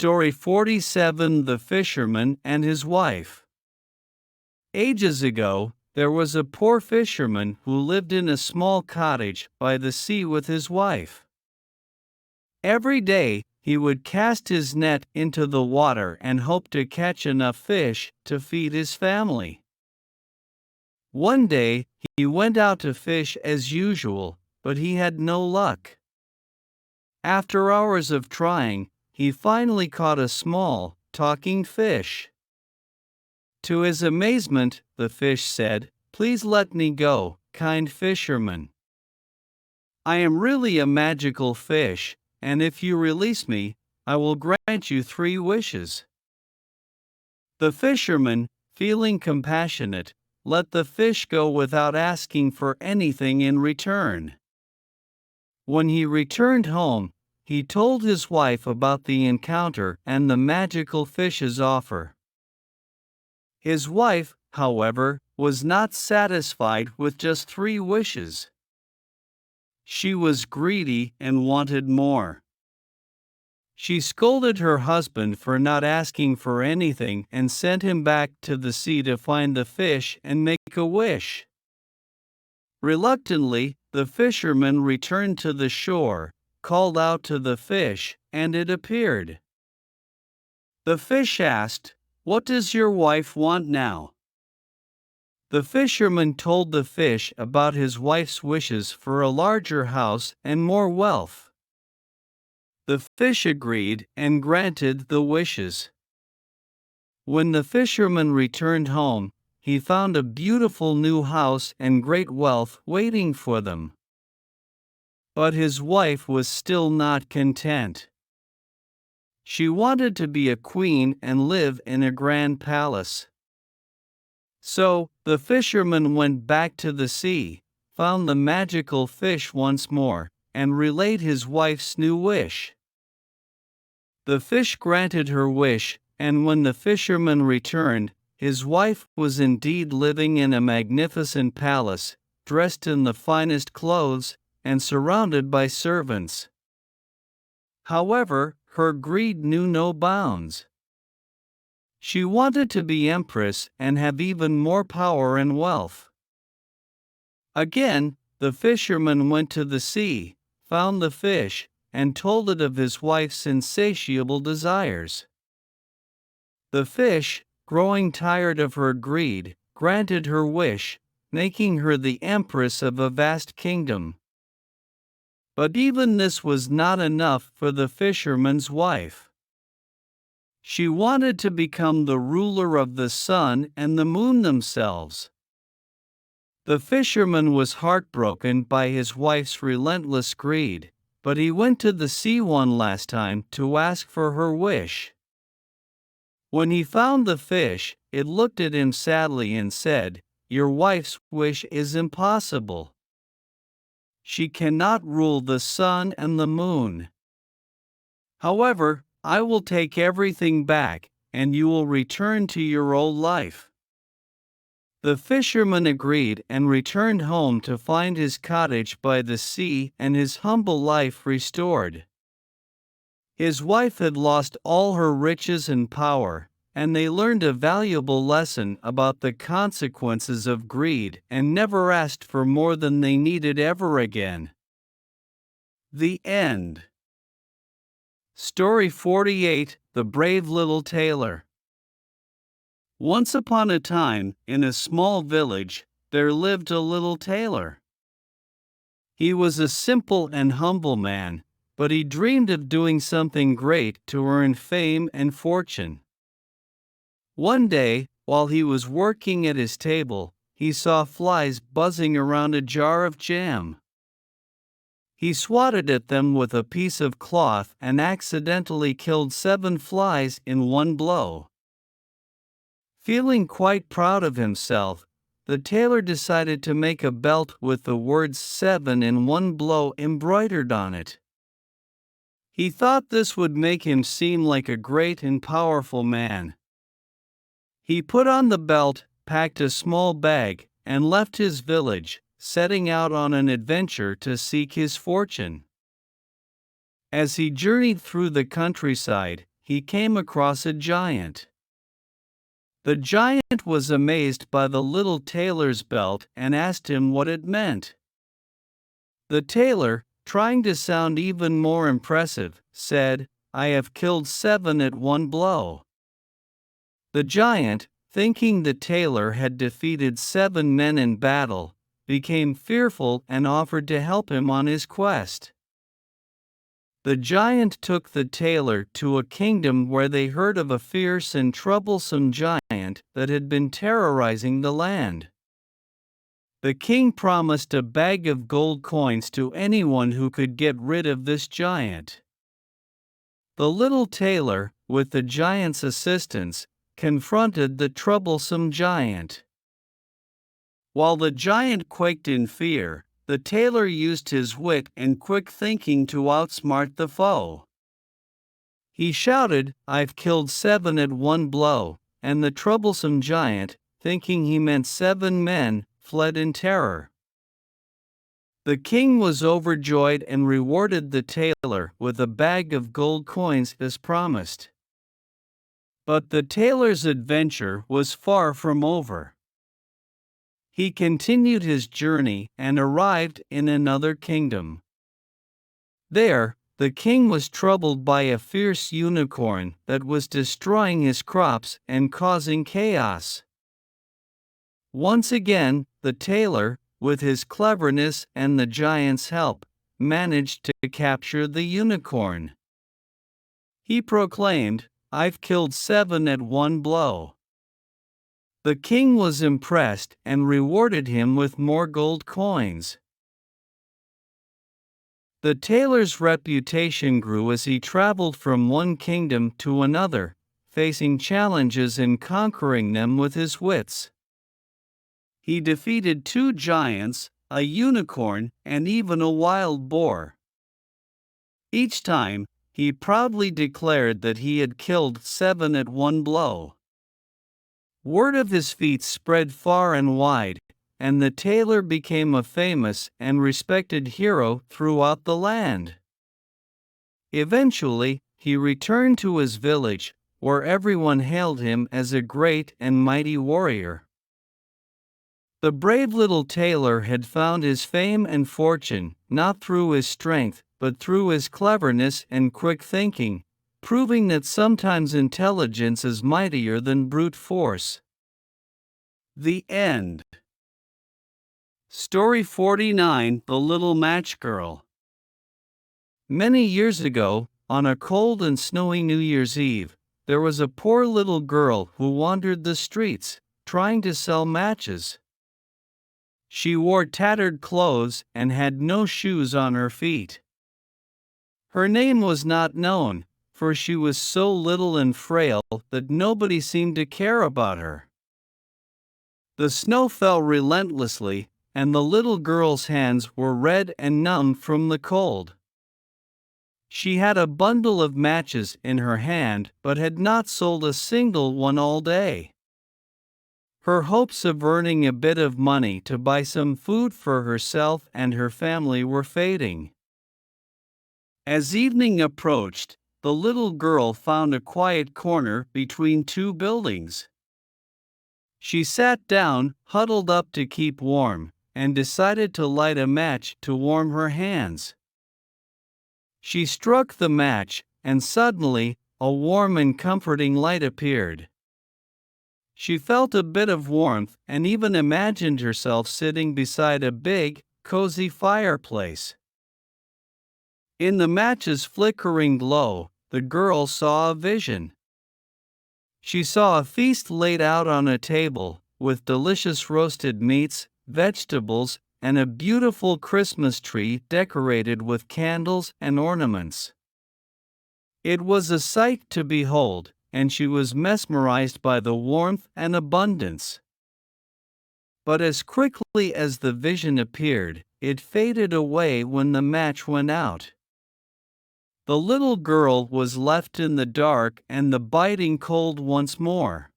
Story 47: The Fisherman and His Wife. Ages ago, there was a poor fisherman who lived in a small cottage by the sea with his wife. Every day, he would cast his net into the water and hope to catch enough fish to feed his family. One day, he went out to fish as usual, but he had no luck. After hours of trying, he finally caught a small, talking fish. To his amazement, the fish said, "Please let me go, kind fisherman. I am really a magical fish, and if you release me, I will grant you 3 wishes." The fisherman, feeling compassionate, let the fish go without asking for anything in return. When he returned home, he told his wife about the encounter and the magical fish's offer. His wife, however, was not satisfied with just 3 wishes. She was greedy and wanted more. She scolded her husband for not asking for anything and sent him back to the sea to find the fish and make a wish. Reluctantly, the fisherman returned to the shore, called out to the fish, and it appeared. The fish asked, "What does your wife want now?" The fisherman told the fish about his wife's wishes for a larger house and more wealth. The fish agreed and granted the wishes. When the fisherman returned home, he found a beautiful new house and great wealth waiting for them. But his wife was still not content. She wanted to be a queen and live in a grand palace. So, the fisherman went back to the sea, found the magical fish once more, and relayed his wife's new wish. The fish granted her wish, and when the fisherman returned, his wife was indeed living in a magnificent palace, dressed in the finest clothes, and surrounded by servants. However, her greed knew no bounds. She wanted to be empress and have even more power and wealth. Again, the fisherman went to the sea, found the fish, and told it of his wife's insatiable desires. The fish, growing tired of her greed, granted her wish, making her the empress of a vast kingdom. But even this was not enough for the fisherman's wife. She wanted to become the ruler of the sun and the moon themselves. The fisherman was heartbroken by his wife's relentless greed, but he went to the sea one last time to ask for her wish. When he found the fish, it looked at him sadly and said, "Your wife's wish is impossible. She cannot rule the sun and the moon. However, I will take everything back, and you will return to your old life." The fisherman agreed and returned home to find his cottage by the sea and his humble life restored. His wife had lost all her riches and power, and they learned a valuable lesson about the consequences of greed and never asked for more than they needed ever again. The end. Story 48: The Brave Little Tailor. Once upon a time, in a small village, there lived a little tailor. He was a simple and humble man, but he dreamed of doing something great to earn fame and fortune. One day, while he was working at his table, he saw flies buzzing around a jar of jam. He swatted at them with a piece of cloth and accidentally killed 7 flies in one blow. Feeling quite proud of himself, the tailor decided to make a belt with the words 7 in one blow embroidered on it. He thought this would make him seem like a great and powerful man. He put on the belt, packed a small bag, and left his village, setting out on an adventure to seek his fortune. As he journeyed through the countryside, he came across a giant. The giant was amazed by the little tailor's belt and asked him what it meant. The tailor, trying to sound even more impressive, said, "I have killed 7 at one blow." The giant, thinking the tailor had defeated 7 men in battle, became fearful and offered to help him on his quest. The giant took the tailor to a kingdom where they heard of a fierce and troublesome giant that had been terrorizing the land. The king promised a bag of gold coins to anyone who could get rid of this giant. The little tailor, with the giant's assistance, confronted the troublesome giant. While the giant quaked in fear, the tailor used his wit and quick thinking to outsmart the foe. He shouted, "I've killed 7 at one blow," and the troublesome giant, thinking he meant 7 men, fled in terror. The king was overjoyed and rewarded the tailor with a bag of gold coins as promised. But the tailor's adventure was far from over. He continued his journey and arrived in another kingdom. There, the king was troubled by a fierce unicorn that was destroying his crops and causing chaos. Once again, the tailor, with his cleverness and the giant's help, managed to capture the unicorn. He proclaimed, "I've killed 7 at one blow." The king was impressed and rewarded him with more gold coins. The tailor's reputation grew as he traveled from one kingdom to another, facing challenges and conquering them with his wits. He defeated 2 giants, a unicorn, and even a wild boar. Each time, he proudly declared that he had killed 7 at one blow. Word of his feats spread far and wide, and the tailor became a famous and respected hero throughout the land. Eventually, he returned to his village, where everyone hailed him as a great and mighty warrior. The brave little tailor had found his fame and fortune not through his strength, but through his cleverness and quick thinking, proving that sometimes intelligence is mightier than brute force. The end. Story 49: The Little Match Girl. Many years ago, on a cold and snowy New Year's Eve, there was a poor little girl who wandered the streets, trying to sell matches. She wore tattered clothes and had no shoes on her feet. Her name was not known, for she was so little and frail that nobody seemed to care about her. The snow fell relentlessly, and the little girl's hands were red and numb from the cold. She had a bundle of matches in her hand but had not sold a single one all day. Her hopes of earning a bit of money to buy some food for herself and her family were fading. As evening approached, the little girl found a quiet corner between 2 buildings. She sat down, huddled up to keep warm, and decided to light a match to warm her hands. She struck the match, and suddenly, a warm and comforting light appeared. She felt a bit of warmth and even imagined herself sitting beside a big, cozy fireplace. In the match's flickering glow, the girl saw a vision. She saw a feast laid out on a table, with delicious roasted meats, vegetables, and a beautiful Christmas tree decorated with candles and ornaments. It was a sight to behold, and she was mesmerized by the warmth and abundance. But as quickly as the vision appeared, it faded away when the match went out. The little girl was left in the dark and the biting cold once more.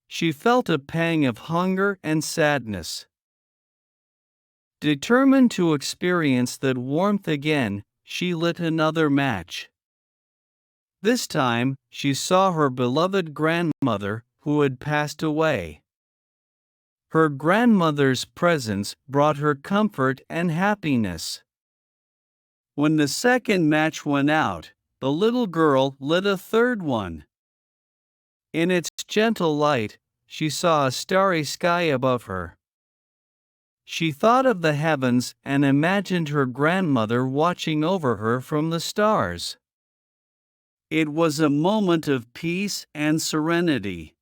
She felt a pang of hunger and sadness. Determined to experience that warmth again, she lit another match. This time, she saw her beloved grandmother, who had passed away. Her grandmother's presence brought her comfort and happiness. When the second match went out, the little girl lit a third one. In its gentle light, she saw a starry sky above her. She thought of the heavens and imagined her grandmother watching over her from the stars. It was a moment of peace and serenity.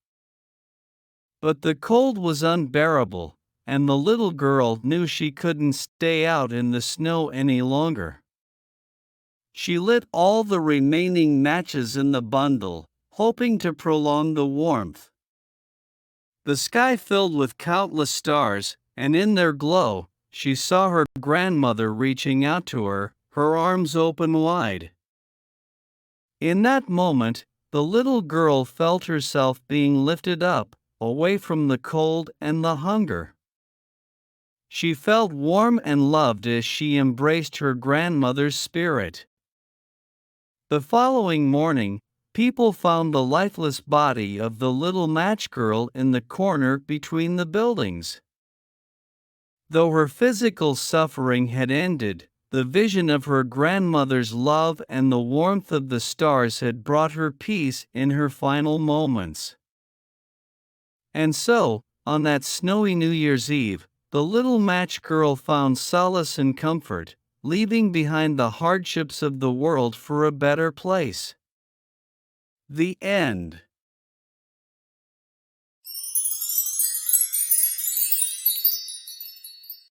But the cold was unbearable, and the little girl knew she couldn't stay out in the snow any longer. She lit all the remaining matches in the bundle, hoping to prolong the warmth. The sky filled with countless stars, and in their glow, she saw her grandmother reaching out to her, her arms open wide. In that moment, the little girl felt herself being lifted up, away from the cold and the hunger. She felt warm and loved as she embraced her grandmother's spirit. The following morning, people found the lifeless body of the little match girl in the corner between the buildings. Though her physical suffering had ended, the vision of her grandmother's love and the warmth of the stars had brought her peace in her final moments. And so, on that snowy New Year's Eve, the little match girl found solace and comfort, leaving behind the hardships of the world for a better place. The end.